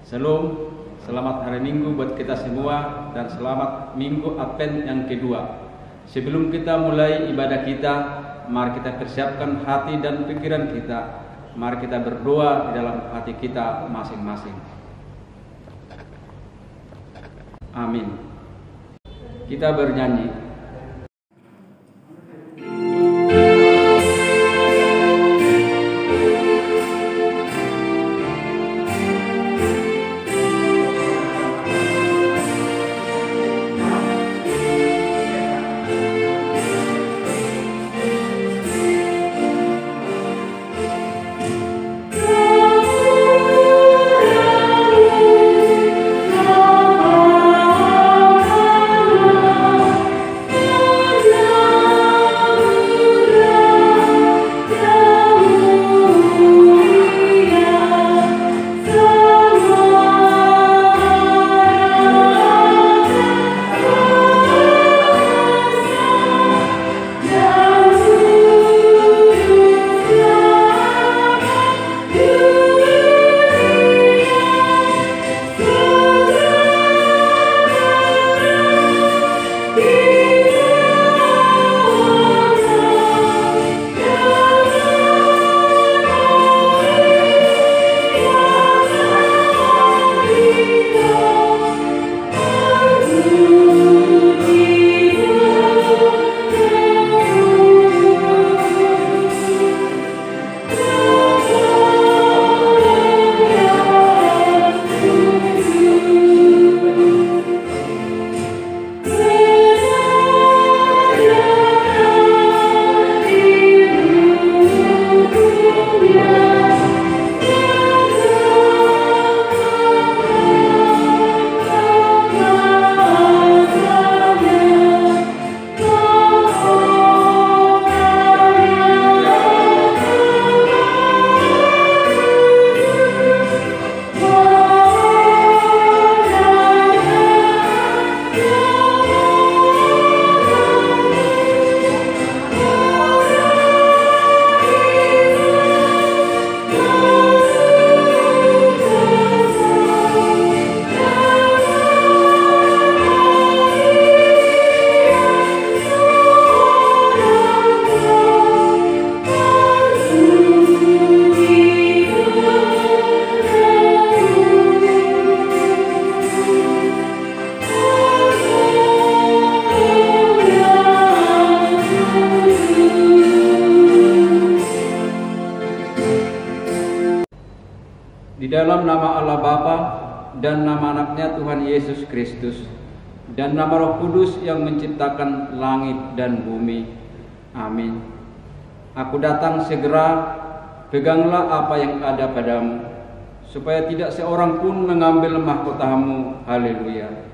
Shalom, selamat hari Minggu buat kita semua dan selamat Minggu Advent yang kedua. Sebelum kita mulai ibadah kita, mari kita persiapkan hati dan pikiran kita. Mari kita berdoa di dalam hati kita masing-masing. Amin. Kita bernyanyi. Di dalam nama Allah Bapa dan nama anaknya Tuhan Yesus Kristus dan nama Roh Kudus yang menciptakan langit dan bumi. Amin. Aku datang segera, peganglah apa yang ada padamu, supaya tidak seorang pun mengambil mahkotamu. Haleluya.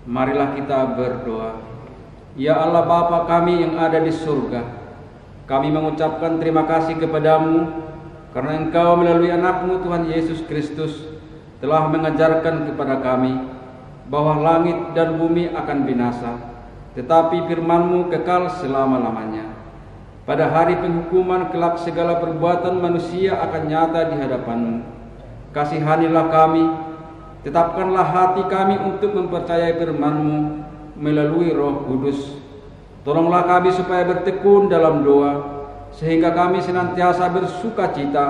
Marilah kita berdoa. Ya Allah Bapa kami yang ada di surga, kami mengucapkan terima kasih kepadamu karena Engkau melalui anak-Mu Tuhan Yesus Kristus telah mengajarkan kepada kami bahwa langit dan bumi akan binasa, tetapi firman-Mu kekal selama-lamanya. Pada hari penghukuman kelak segala perbuatan manusia akan nyata di hadapan-Mu. Kasihanilah kami, tetapkanlah hati kami untuk mempercayai firman-Mu melalui Roh Kudus. Tolonglah kami supaya bertekun dalam doa, sehingga kami senantiasa bersukacita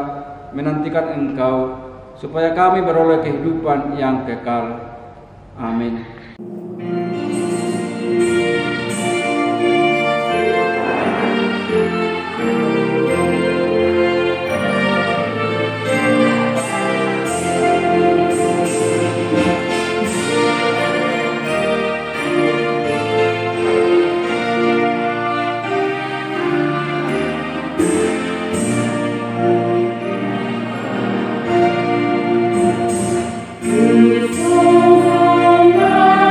menantikan Engkau, supaya kami beroleh kehidupan yang kekal. Amin. Oh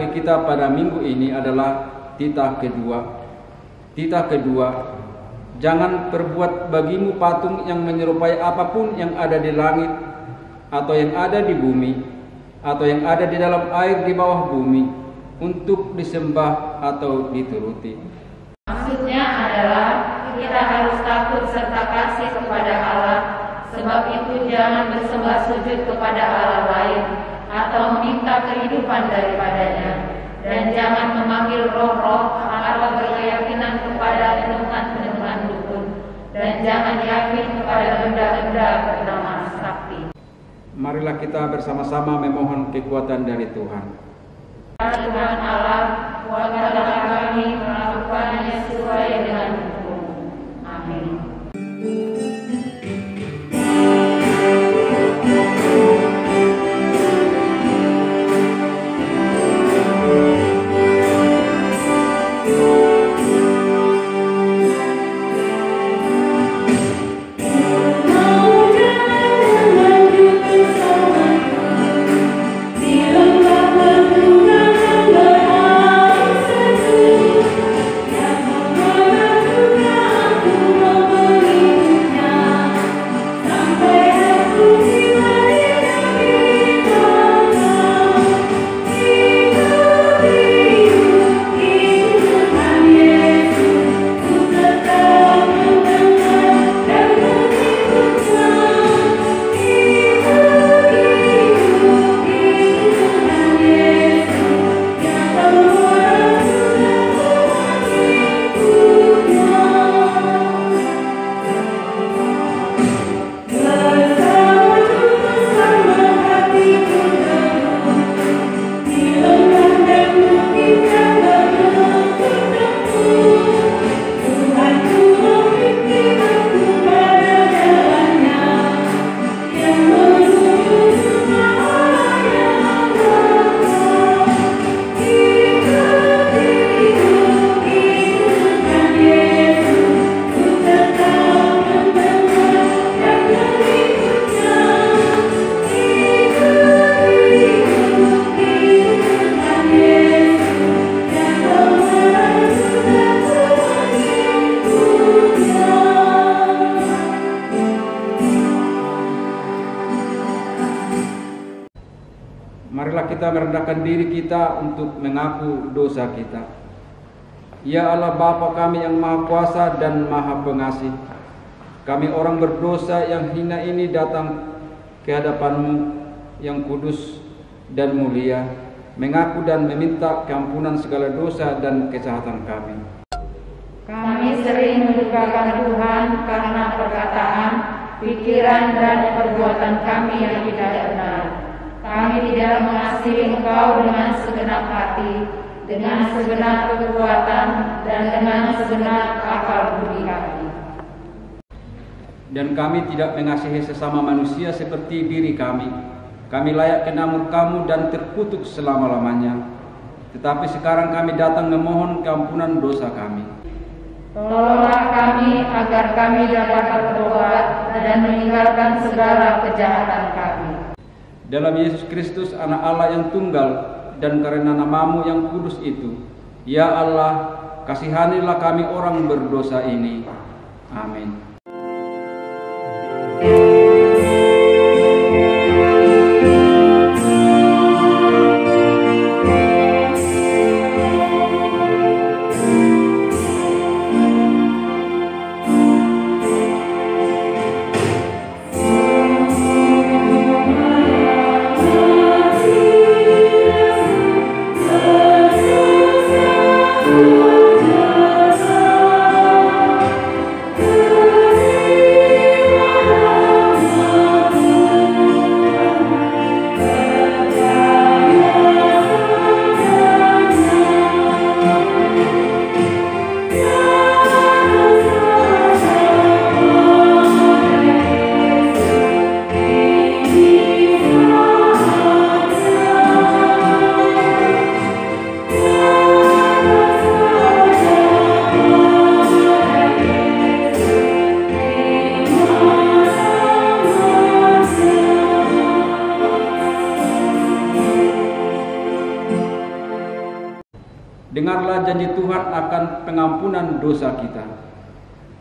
bagi kita pada minggu ini adalah titah kedua. Titah kedua, jangan perbuat bagimu patung yang menyerupai apapun yang ada di langit, atau yang ada di bumi, atau yang ada di dalam air di bawah bumi, untuk disembah atau dituruti. Maksudnya adalah kita harus takut serta kasih kepada Allah. Sebab itu jangan bersembah sujud kepada Allah lain atau meminta kehidupan daripadanya. Dan jangan memanggil roh-roh atau berkeyakinan kepada penentuan-penentuan dukun. Dan jangan yakin kepada benda-benda bernama sakti. Marilah kita bersama-sama memohon kekuatan dari Tuhan. Tuhan Allah, kuatkanlah kami melakukannya sesuai dengan hukum. Amin. Marilah kita merendahkan diri kita untuk mengaku dosa kita. Ya Allah Bapa kami yang Maha Kuasa dan Maha Pengasih, kami orang berdosa yang hina ini datang ke hadapan-Mu yang kudus dan mulia, mengaku dan meminta keampunan segala dosa dan kejahatan kami. Kami sering mendukakan Tuhan karena perkataan, pikiran, dan perbuatan kami yang tidak benar. Kami tidak mengasihi Engkau dengan segenap hati, dengan segenap kekuatan, dan dengan segenap akal budi kami. Dan kami tidak mengasihi sesama manusia seperti diri kami. Kami layak kena murka-Mu dan terkutuk selama-lamanya. Tetapi sekarang kami datang memohon keampunan dosa kami. Tolonglah kami agar kami dapat bertobat dan meninggalkan segala kejahatan kami. Dalam Yesus Kristus, Anak Allah yang tunggal, dan karena nama-Mu yang kudus itu, ya Allah, kasihanilah kami orang berdosa ini. Amin. janji Tuhan akan pengampunan dosa kita.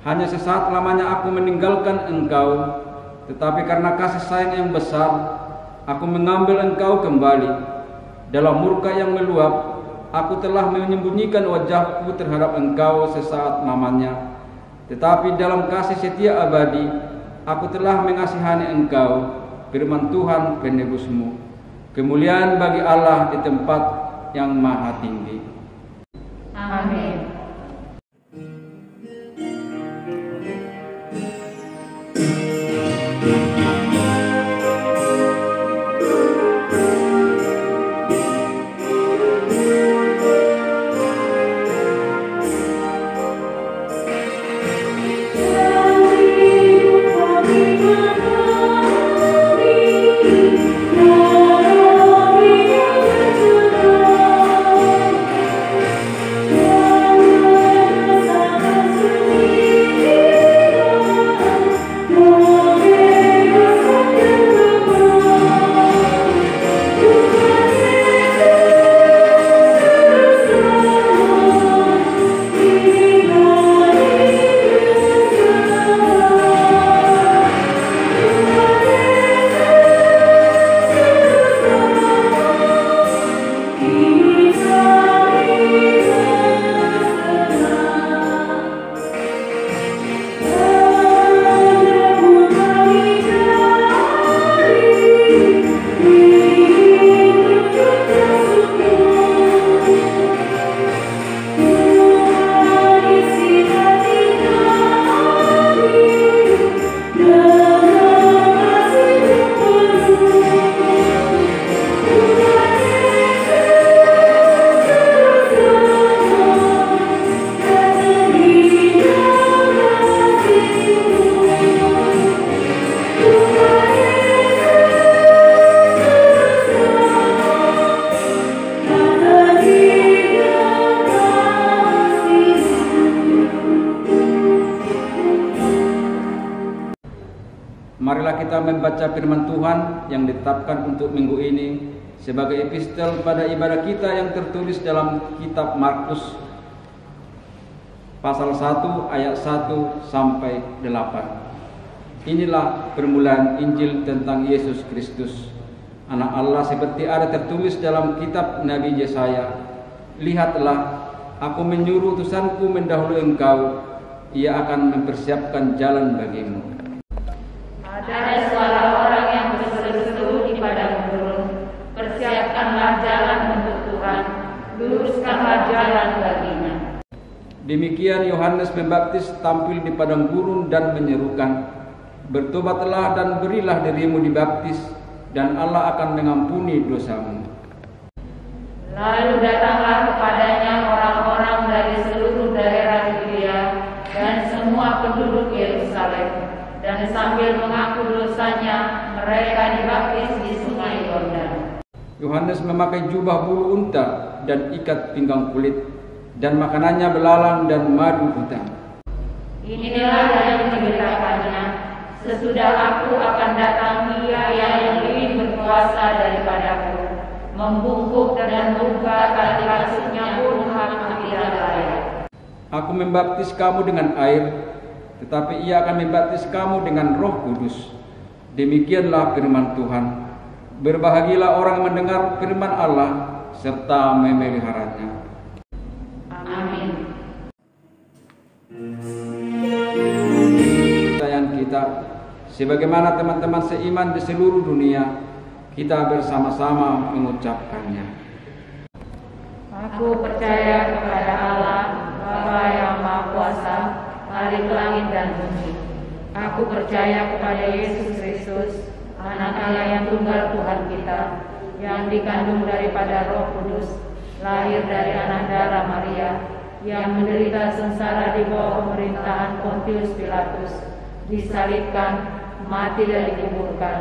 Hanya sesaat lamanya aku meninggalkan engkau, tetapi karena kasih sayang yang besar, aku mengambil engkau kembali. Dalam murka yang meluap, aku telah menyembunyikan wajahku terhadap engkau sesaat lamanya. Tetapi dalam kasih setia abadi, aku telah mengasihani engkau, firman Tuhan penebusmu. Kemuliaan bagi Allah di tempat yang maha tinggi. Amin. Marilah kita membaca firman Tuhan yang ditetapkan untuk minggu ini sebagai epistel pada ibadah kita yang tertulis dalam kitab Markus pasal 1 ayat 1 sampai 8. Inilah permulaan Injil tentang Yesus Kristus, Anak Allah, seperti ada tertulis dalam kitab Nabi Yesaya. Lihatlah, aku menyuruh utusanku mendahului engkau, ia akan mempersiapkan jalan bagimu. Ada suara orang yang berseru-seru di padang gurun, persiapkanlah jalan untuk Tuhan, luruskanlah jalan baginya. Demikian Yohanes Pembaptis tampil di padang gurun dan menyerukan, bertobatlah dan berilah dirimu dibaptis, dan Allah akan mengampuni dosamu. Lalu datanglah kepadanya orang-orang dari seluruh daerah Yudea dan semua penduduk Yerusalem, dan sambil mengaku dosanya, mereka dibaptis di sungai Yordan. Yohanes memakai jubah bulu unta dan ikat pinggang kulit, dan makanannya belalang dan madu hutan. Inilah yang diberitakannya, sesudah aku akan datang Dia yang lebih berkuasa daripadaku, membungkuk dan membuka tali kasutnya pun aku tidak layak. Aku membaptis kamu dengan air, tetapi ia akan membaptis kamu dengan Roh Kudus. Demikianlah firman Tuhan. Berbahagialah orang mendengar firman Allah serta memeliharanya. Amin. Sayang kita, sebagaimana teman-teman seiman di seluruh dunia, kita bersama-sama mengucapkannya. Aku percaya kepada Allah, Bapa yang Maha Kuasa, Khalik langit dan bumi. Aku percaya kepada Yesus Kristus, Anak Allah yang tunggal Tuhan kita, yang dikandung daripada Roh Kudus, lahir dari anak darah Maria, yang menderita sengsara di bawah pemerintahan Pontius Pilatus, disalibkan, mati dan dikuburkan,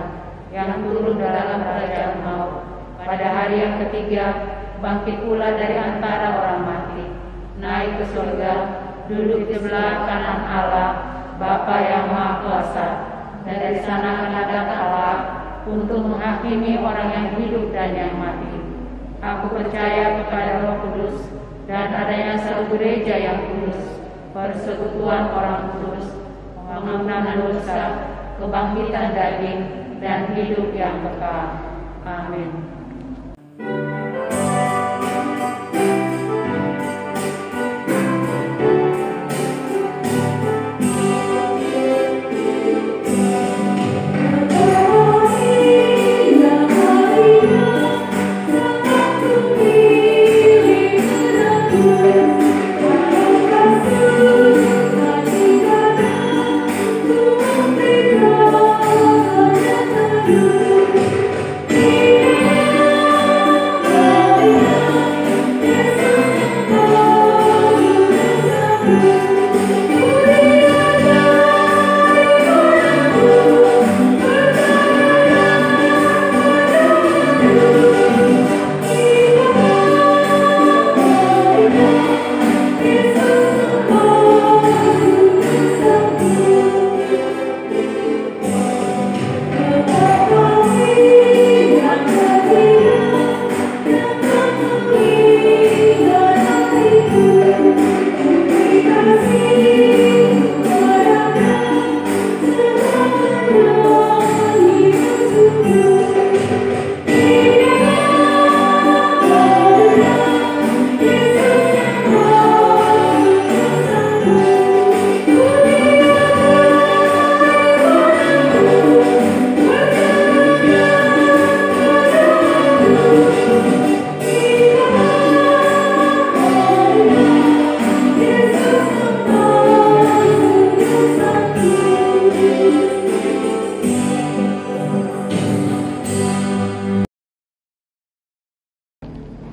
yang turun dalam kerajaan maut, pada hari yang ketiga bangkit pula dari antara orang mati, naik ke surga, duduk di sebelah kanan Allah, Bapa yang Maha Kuasa, dan dari sana akan datang Allah untuk menghakimi orang yang hidup dan yang mati. Aku percaya kepada Roh Kudus, dan adanya satu gereja yang kudus, persekutuan orang kudus, pengampunan dosa, kebangkitan daging, dan hidup yang kekal. Amin.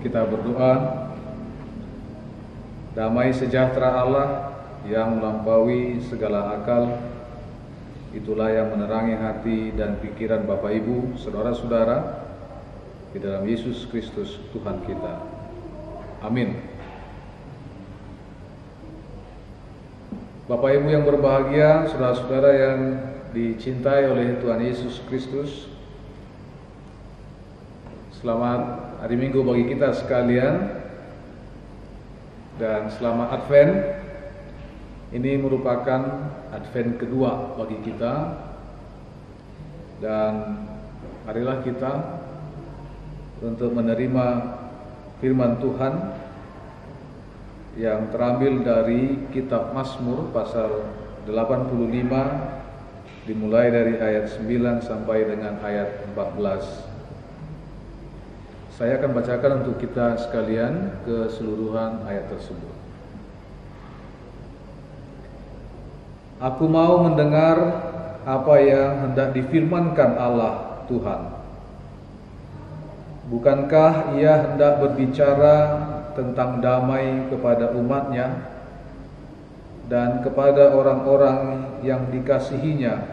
Kita berdoa. Damai sejahtera Allah yang melampaui segala akal, itulah yang menerangi hati dan pikiran Bapak Ibu, saudara-saudara, di dalam Yesus Kristus Tuhan kita. Amin. Bapak Ibu yang berbahagia, saudara-saudara yang dicintai oleh Tuhan Yesus Kristus, selamat hari Minggu bagi kita sekalian. Dan selamat Advent. Ini merupakan Advent kedua bagi kita. Dan marilah kita untuk menerima firman Tuhan yang terambil dari kitab Mazmur pasal 85, dimulai dari ayat 9 sampai dengan ayat 14. Saya akan bacakan untuk kita sekalian keseluruhan ayat tersebut. Aku mau mendengar apa yang hendak difirmankan Allah Tuhan. Bukankah Ia hendak berbicara tentang damai kepada umat-Nya dan kepada orang-orang yang dikasihi-Nya,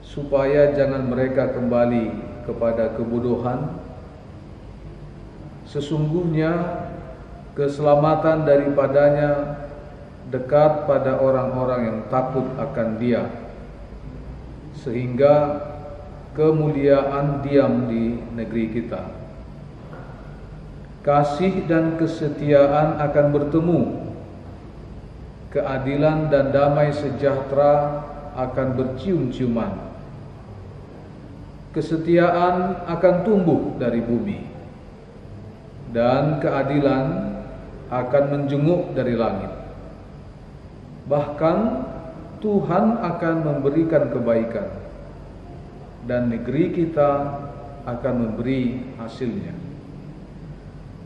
supaya jangan mereka kembali kepada kebodohan? Sesungguhnya keselamatan daripadanya dekat pada orang-orang yang takut akan Dia, sehingga kemuliaan diam di negeri kita. Kasih dan kesetiaan akan bertemu, keadilan dan damai sejahtera akan bercium-ciuman. Kesetiaan akan tumbuh dari bumi, dan keadilan akan menjenguk dari langit. Bahkan Tuhan akan memberikan kebaikan, dan negeri kita akan memberi hasilnya.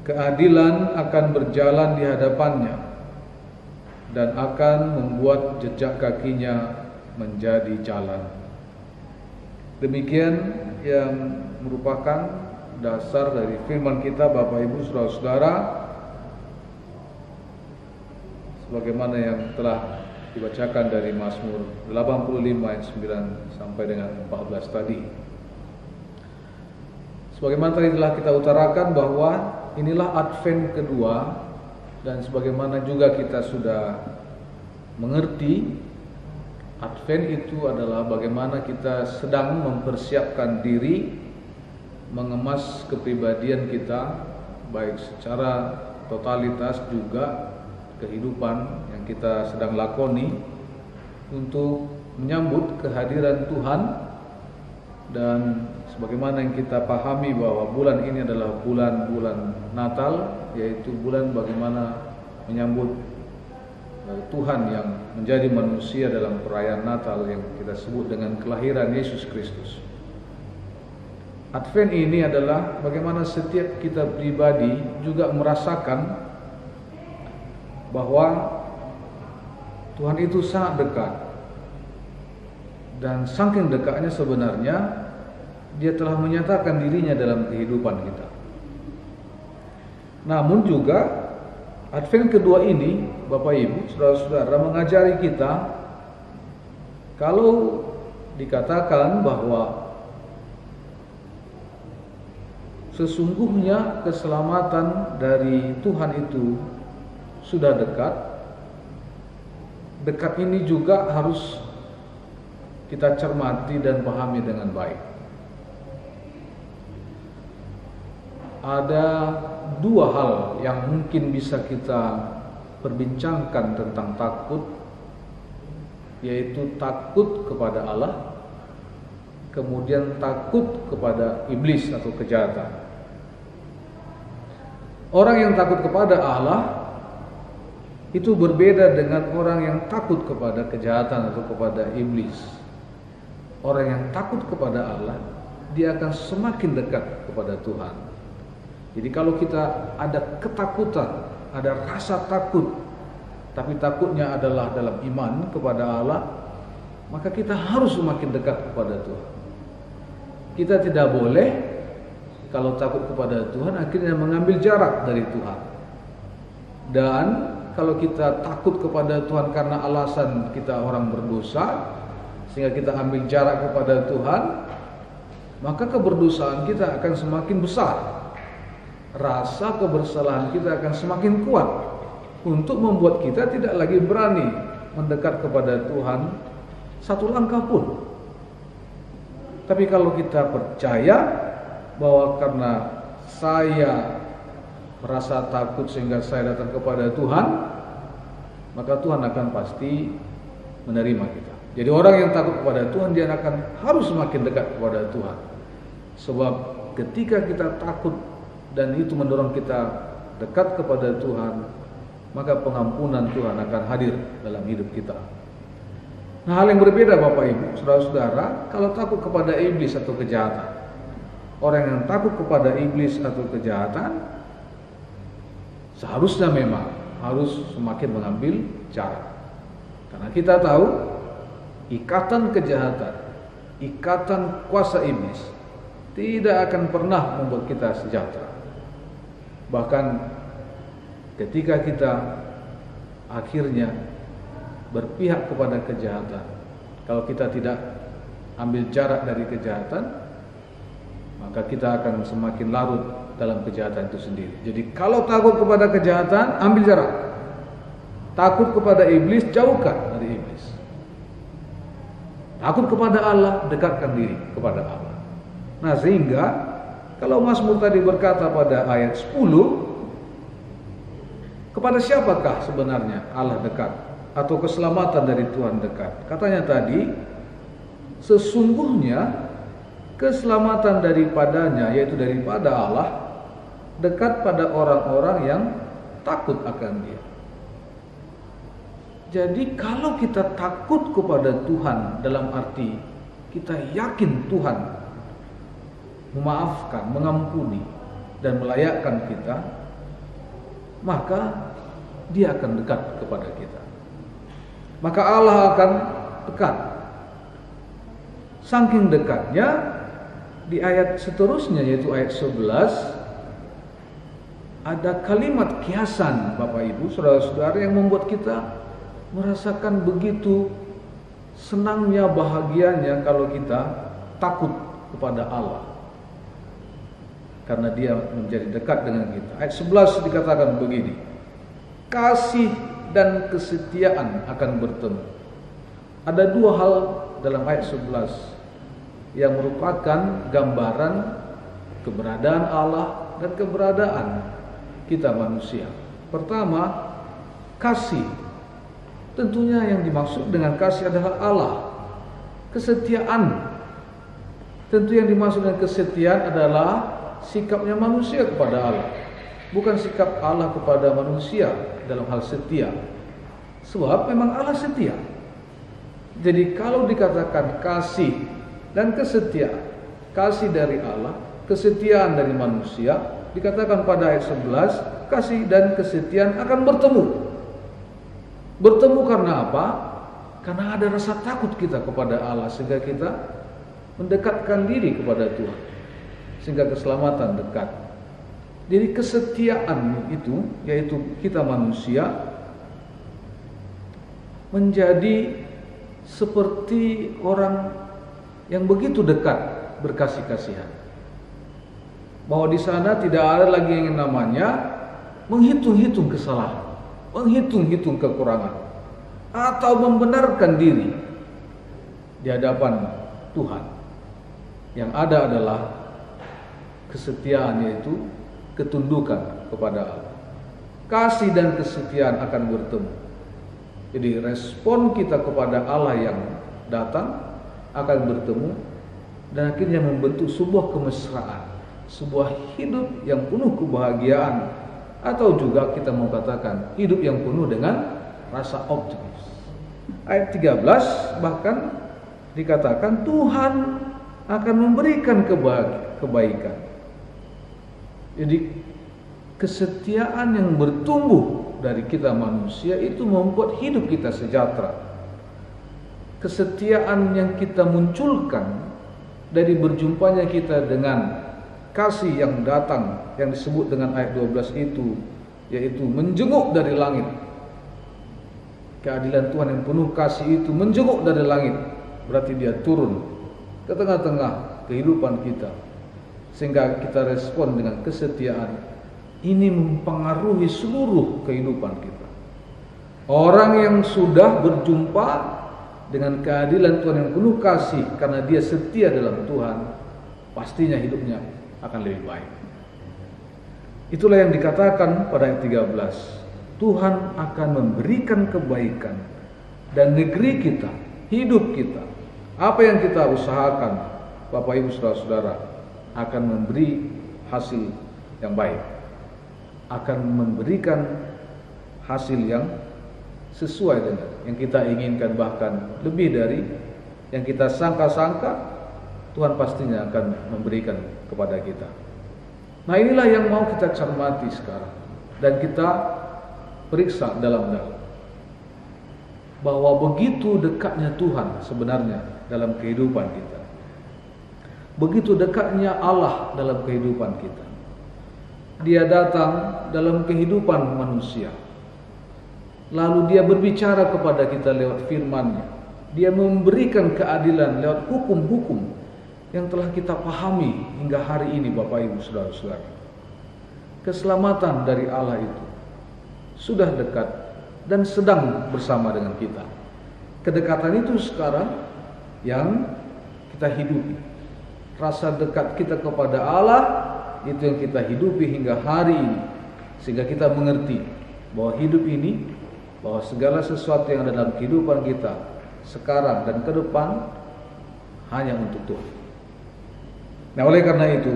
Keadilan akan berjalan di hadapannya, dan akan membuat jejak kakinya menjadi jalan. Demikian yang merupakan dasar dari firman kita, Bapak Ibu saudara-saudara, sebagaimana yang telah dibacakan dari Mazmur 85 ayat 9 sampai dengan 14 tadi. Sebagaimana tadi telah kita utarakan bahwa inilah Advent kedua, dan sebagaimana juga kita sudah mengerti, Advent itu adalah bagaimana kita sedang mempersiapkan diri, mengemas kepribadian kita, baik secara totalitas juga kehidupan yang kita sedang lakoni untuk menyambut kehadiran Tuhan. Dan sebagaimana yang kita pahami bahwa bulan ini adalah bulan Natal, yaitu bulan bagaimana menyambut Tuhan yang menjadi manusia dalam perayaan Natal yang kita sebut dengan kelahiran Yesus Kristus. Advent ini adalah bagaimana setiap kita pribadi juga merasakan bahwa Tuhan itu sangat dekat. Dan saking dekatnya sebenarnya Dia telah menyatakan dirinya dalam kehidupan kita. Namun juga Advent kedua ini, Bapak Ibu, saudara-saudara, mengajari kita kalau dikatakan bahwa sesungguhnya keselamatan dari Tuhan itu sudah dekat. Dekat ini juga harus kita cermati dan pahami dengan baik. Ada dua hal yang mungkin bisa kita perbincangkan tentang takut, yaitu takut kepada Allah, kemudian takut kepada iblis atau kejahatan. Orang yang takut kepada Allah itu berbeda dengan orang yang takut kepada kejahatan atau kepada iblis. Orang yang takut kepada Allah, dia akan semakin dekat kepada Tuhan. Jadi kalau kita ada ketakutan, ada rasa takut, tapi takutnya adalah dalam iman kepada Allah, maka kita harus semakin dekat kepada Tuhan. Kita tidak boleh kalau takut kepada Tuhan akhirnya mengambil jarak dari Tuhan. Dan kalau kita takut kepada Tuhan karena alasan kita orang berdosa, sehingga kita ambil jarak kepada Tuhan, maka keberdosaan kita akan semakin besar. Rasa kebersalahan kita akan semakin kuat untuk membuat kita tidak lagi berani mendekat kepada Tuhan satu langkah pun. Tapi kalau kita percaya bahwa karena saya merasa takut sehingga saya datang kepada Tuhan, maka Tuhan akan pasti menerima kita. Jadi orang yang takut kepada Tuhan, dia akan harus semakin dekat kepada Tuhan. Sebab ketika kita takut dan itu mendorong kita dekat kepada Tuhan, maka pengampunan Tuhan akan hadir dalam hidup kita. Nah, hal yang berbeda Bapak Ibu, saudara-saudara, kalau takut kepada iblis atau kejahatan. Orang yang takut kepada iblis atau kejahatan seharusnya memang harus semakin mengambil jarak. Karena kita tahu ikatan kejahatan, ikatan kuasa iblis tidak akan pernah membuat kita sejahtera. Bahkan ketika kita akhirnya berpihak kepada kejahatan, kalau kita tidak ambil jarak dari kejahatan, maka kita akan semakin larut dalam kejahatan itu sendiri. Jadi kalau takut kepada kejahatan, ambil jarak. Takut kepada iblis, jauhkan dari iblis. Takut kepada Allah, dekatkan diri kepada Allah. Nah, sehingga kalau Mazmur tadi berkata pada ayat 10, kepada siapakah sebenarnya Allah dekat atau keselamatan dari Tuhan dekat? Katanya tadi, sesungguhnya keselamatan daripadanya, yaitu daripada Allah, dekat pada orang-orang yang takut akan Dia. Jadi kalau kita takut kepada Tuhan, dalam arti kita yakin Tuhan memaafkan, mengampuni, dan melayakkan kita, maka Dia akan dekat kepada kita. Maka Allah akan dekat. Saking dekatnya, di ayat seterusnya yaitu ayat 11, ada kalimat kiasan Bapak Ibu, saudara-saudara, yang membuat kita merasakan begitu senangnya, bahagianya kalau kita takut kepada Allah, karena Dia menjadi dekat dengan kita. Ayat 11 dikatakan begini, kasih dan kesetiaan akan bertemu. Ada dua hal dalam ayat 11 yang merupakan gambaran keberadaan Allah dan keberadaan kita manusia. Pertama, kasih. Tentunya yang dimaksud dengan kasih adalah Allah. Kesetiaan. Tentu yang dimaksud dengan kesetiaan adalah sikapnya manusia kepada Allah, bukan sikap Allah kepada manusia dalam hal setia. Sebab memang Allah setia. Jadi kalau dikatakan kasih dan kesetiaan, kasih dari Allah, kesetiaan dari manusia, dikatakan pada ayat 11, kasih dan kesetiaan akan bertemu. Bertemu karena apa? Karena ada rasa takut kita kepada Allah, sehingga kita mendekatkan diri kepada Tuhan, sehingga keselamatan dekat. Jadi kesetiaan itu, yaitu kita manusia, menjadi seperti orang yang begitu dekat berkasih-kasihan, bahwa di sana tidak ada lagi yang namanya menghitung-hitung kesalahan, menghitung-hitung kekurangan, atau membenarkan diri di hadapan Tuhan. Yang ada adalah kesetiaan, yaitu ketundukan kepada Allah. Kasih dan kesetiaan akan bertemu. Jadi respon kita kepada Allah yang datang akan bertemu dan akhirnya membentuk sebuah kemesraan, sebuah hidup yang penuh kebahagiaan, atau juga kita mau katakan hidup yang penuh dengan rasa optimis. Ayat 13 bahkan dikatakan Tuhan akan memberikan kebaikan. Jadi kesetiaan yang bertumbuh dari kita manusia itu membuat hidup kita sejahtera. Kesetiaan yang kita munculkan dari berjumpanya kita dengan kasih yang datang, yang disebut dengan ayat 12 itu, yaitu menjenguk dari langit. Keadilan Tuhan yang penuh kasih itu menjenguk dari langit, berarti dia turun ke tengah-tengah kehidupan kita, sehingga kita respon dengan kesetiaan. Ini mempengaruhi seluruh kehidupan kita. Orang yang sudah berjumpa dengan keadilan Tuhan yang penuh kasih karena dia setia dalam Tuhan, pastinya hidupnya akan lebih baik. Itulah yang dikatakan pada ayat 13. Tuhan akan memberikan kebaikan, dan negeri kita, hidup kita, apa yang kita usahakan, Bapak Ibu Saudara-saudara, akan memberi hasil yang baik, akan memberikan hasil yang sesuai dengan yang kita inginkan, bahkan lebih dari yang kita sangka-sangka. Tuhan pastinya akan memberikan kepada kita. Nah, inilah yang mau kita cermati sekarang dan kita periksa dalam-dalam, bahwa begitu dekatnya Tuhan sebenarnya dalam kehidupan kita, begitu dekatnya Allah dalam kehidupan kita. Dia datang dalam kehidupan manusia, lalu dia berbicara kepada kita lewat firman-Nya. Dia memberikan keadilan lewat hukum-hukum yang telah kita pahami hingga hari ini, Bapak Ibu Saudara-saudara. Keselamatan dari Allah itu sudah dekat dan sedang bersama dengan kita. Kedekatan itu sekarang yang kita hidupi. Rasa dekat kita kepada Allah itu yang kita hidupi hingga hari ini, sehingga kita mengerti bahwa hidup ini, bahwa segala sesuatu yang ada dalam kehidupan kita sekarang dan ke depan hanya untuk Tuhan. Nah, oleh karena itu,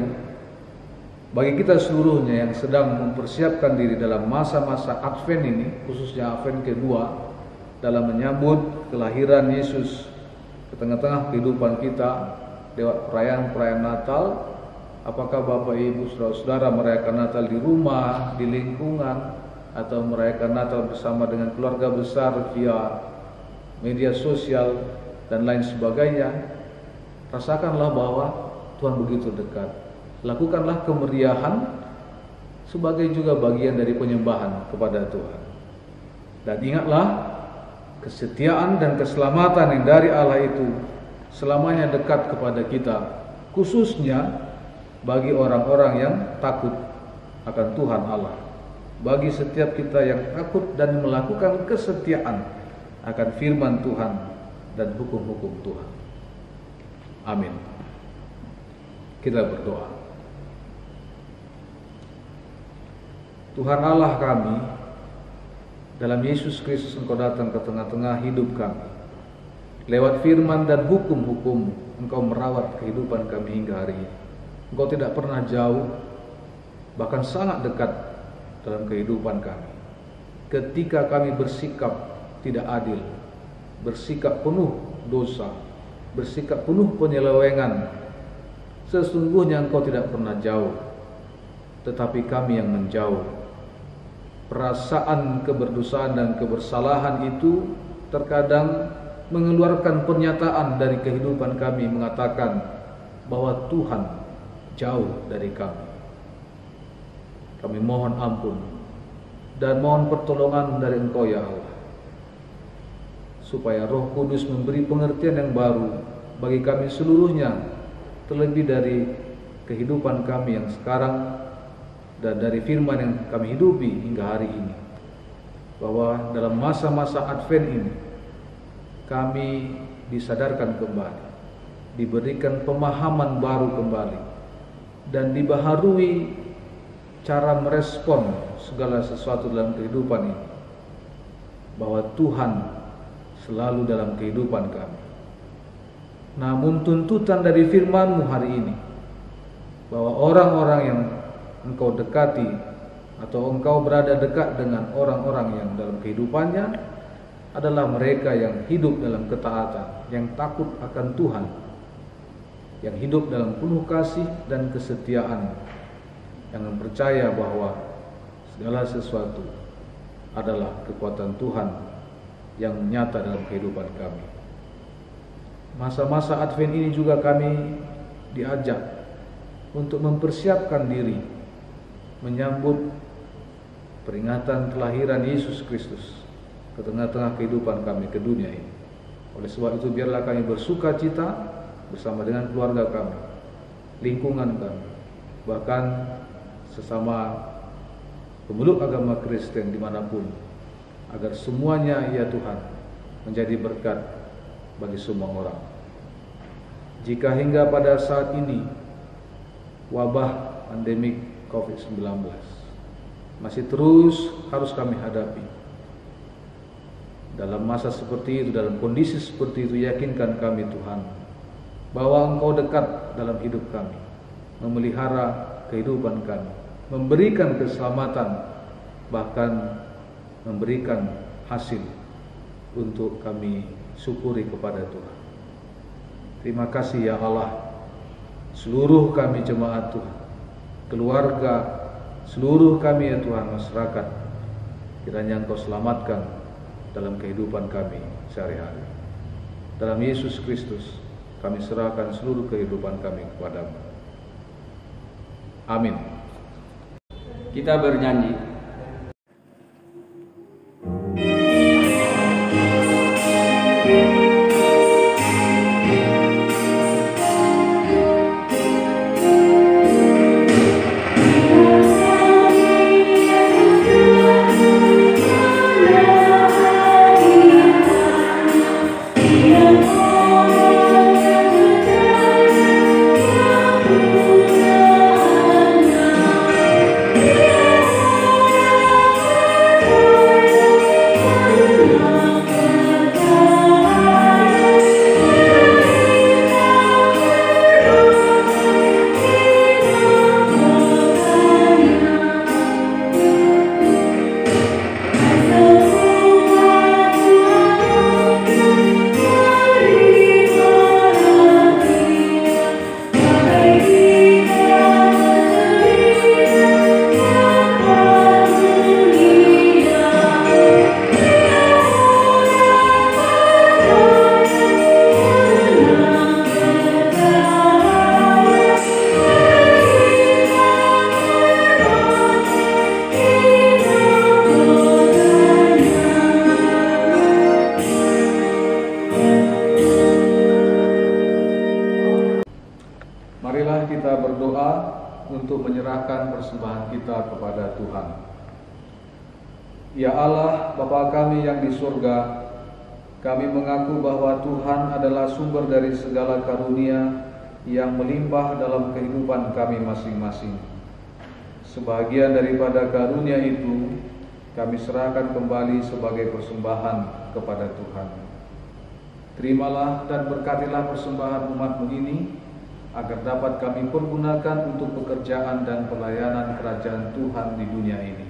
bagi kita seluruhnya yang sedang mempersiapkan diri dalam masa-masa Advent ini, khususnya Advent kedua, dalam menyambut kelahiran Yesus ke tengah-tengah kehidupan kita lewat perayaan-perayaan Natal, apakah Bapak Ibu Saudara-saudara merayakan Natal di rumah, di lingkungan, atau merayakan Natal bersama dengan keluarga besar via media sosial dan lain sebagainya, rasakanlah bahwa Tuhan begitu dekat. Lakukanlah kemeriahan sebagai juga bagian dari penyembahan kepada Tuhan. Dan ingatlah, kesetiaan dan keselamatan yang dari Allah itu selamanya dekat kepada kita, khususnya bagi orang-orang yang takut akan Tuhan Allah. Bagi setiap kita yang takut dan melakukan kesetiaan akan firman Tuhan dan hukum-hukum Tuhan. Amin. Kita berdoa. Tuhan Allah kami, dalam Yesus Kristus Engkau datang ke tengah-tengah hidup kami. Lewat firman dan hukum-hukum Engkau merawat kehidupan kami hingga hari ini. Engkau tidak pernah jauh, bahkan sangat dekat dalam kehidupan kami. Ketika kami bersikap tidak adil, bersikap penuh dosa, bersikap penuh penyelewengan, sesungguhnya Engkau tidak pernah jauh, tetapi kami yang menjauh. Perasaan keberdosaan dan kebersalahan itu terkadang mengeluarkan pernyataan dari kehidupan kami, mengatakan bahwa Tuhan jauh dari kami. Kami mohon ampun dan mohon pertolongan dari Engkau ya Allah, supaya Roh Kudus memberi pengertian yang baru bagi kami seluruhnya, terlebih dari kehidupan kami yang sekarang dan dari firman yang kami hidupi hingga hari ini, bahwa dalam masa-masa Advent ini kami disadarkan kembali, diberikan pemahaman baru kembali, dan dibaharui cara merespon segala sesuatu dalam kehidupan ini, bahwa Tuhan selalu dalam kehidupan kami. Namun tuntutan dari firman-Mu hari ini, bahwa orang-orang yang Engkau dekati atau Engkau berada dekat dengan orang-orang yang dalam kehidupannya adalah mereka yang hidup dalam ketaatan, yang takut akan Tuhan, yang hidup dalam penuh kasih dan kesetiaan, yang percaya bahwa segala sesuatu adalah kekuatan Tuhan yang nyata dalam kehidupan kami. Masa-masa Advent ini juga kami diajak untuk mempersiapkan diri menyambut peringatan kelahiran Yesus Kristus ke tengah-tengah kehidupan kami ke dunia ini. Oleh sebab itu biarlah kami bersuka cita bersama dengan keluarga kami, lingkungan kami, bahkan sesama pemeluk agama Kristen dimanapun, agar semuanya ya Tuhan menjadi berkat bagi semua orang. Jika hingga pada saat ini wabah pandemik COVID-19 masih terus harus kami hadapi, dalam masa seperti itu, dalam kondisi seperti itu, yakinkan kami Tuhan bahwa Engkau dekat dalam hidup kami, memelihara kehidupan kami, memberikan keselamatan, bahkan memberikan hasil untuk kami syukuri kepada Tuhan. Terima kasih ya Allah, seluruh kami jemaat Tuhan, keluarga, seluruh kami ya Tuhan, masyarakat, kiranya Engkau selamatkan dalam kehidupan kami sehari-hari. Dalam Yesus Kristus kami serahkan seluruh kehidupan kami kepada-Mu. Amin. Kita bernyanyi. untuk menyerahkan persembahan kita kepada Tuhan. Ya Allah, Bapa kami yang di surga, kami mengaku bahwa Tuhan adalah sumber dari segala karunia yang melimpah dalam kehidupan kami masing-masing. Sebagian daripada karunia itu kami serahkan kembali sebagai persembahan kepada Tuhan. Terimalah dan berkatilah persembahan umat-Mu ini, agar dapat kami pergunakan untuk pekerjaan dan pelayanan kerajaan Tuhan di dunia ini.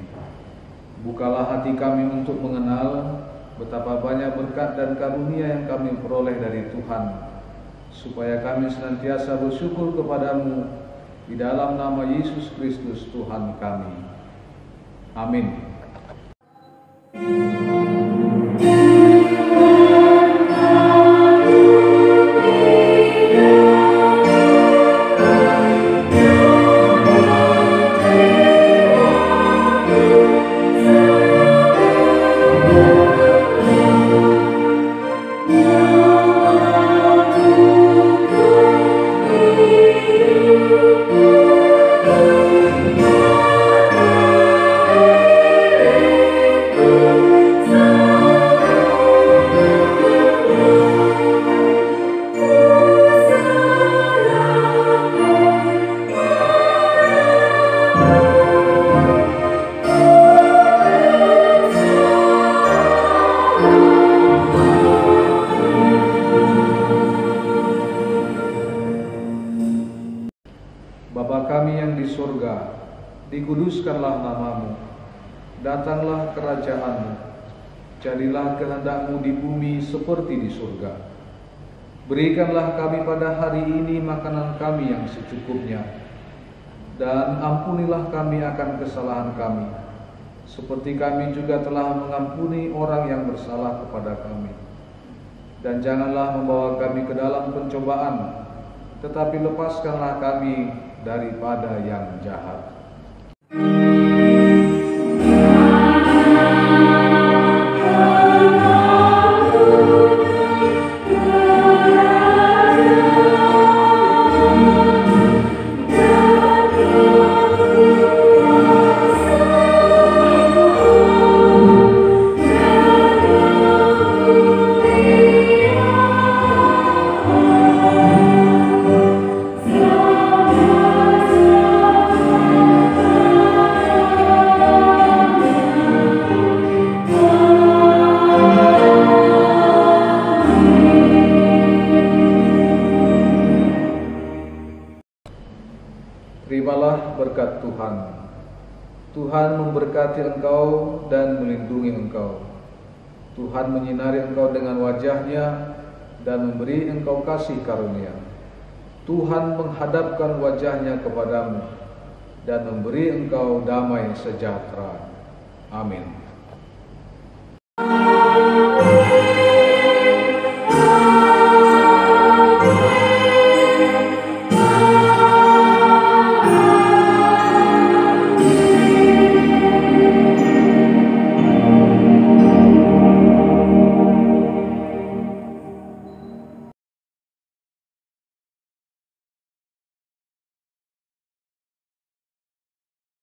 Bukalah hati kami untuk mengenal betapa banyak berkat dan karunia yang kami peroleh dari Tuhan, supaya kami senantiasa bersyukur kepada-Mu di dalam nama Yesus Kristus Tuhan kami. Amin. Bapa kami yang di surga, dikuduskanlah nama-Mu, datanglah kerajaan-Mu, jadilah kehendak-Mu di bumi seperti di surga. Berikanlah kami pada hari ini makanan kami yang secukupnya, dan ampunilah kami akan kesalahan kami, seperti kami juga telah mengampuni orang yang bersalah kepada kami. Dan janganlah membawa kami ke dalam pencobaan, tetapi lepaskanlah kami daripada yang jahat. Terimalah berkat Tuhan. Tuhan memberkati engkau dan melindungi engkau. Tuhan menyinari engkau dengan wajah-Nya dan memberi engkau kasih karunia. Tuhan menghadapkan wajah-Nya kepadamu dan memberi engkau damai sejahtera. Amin.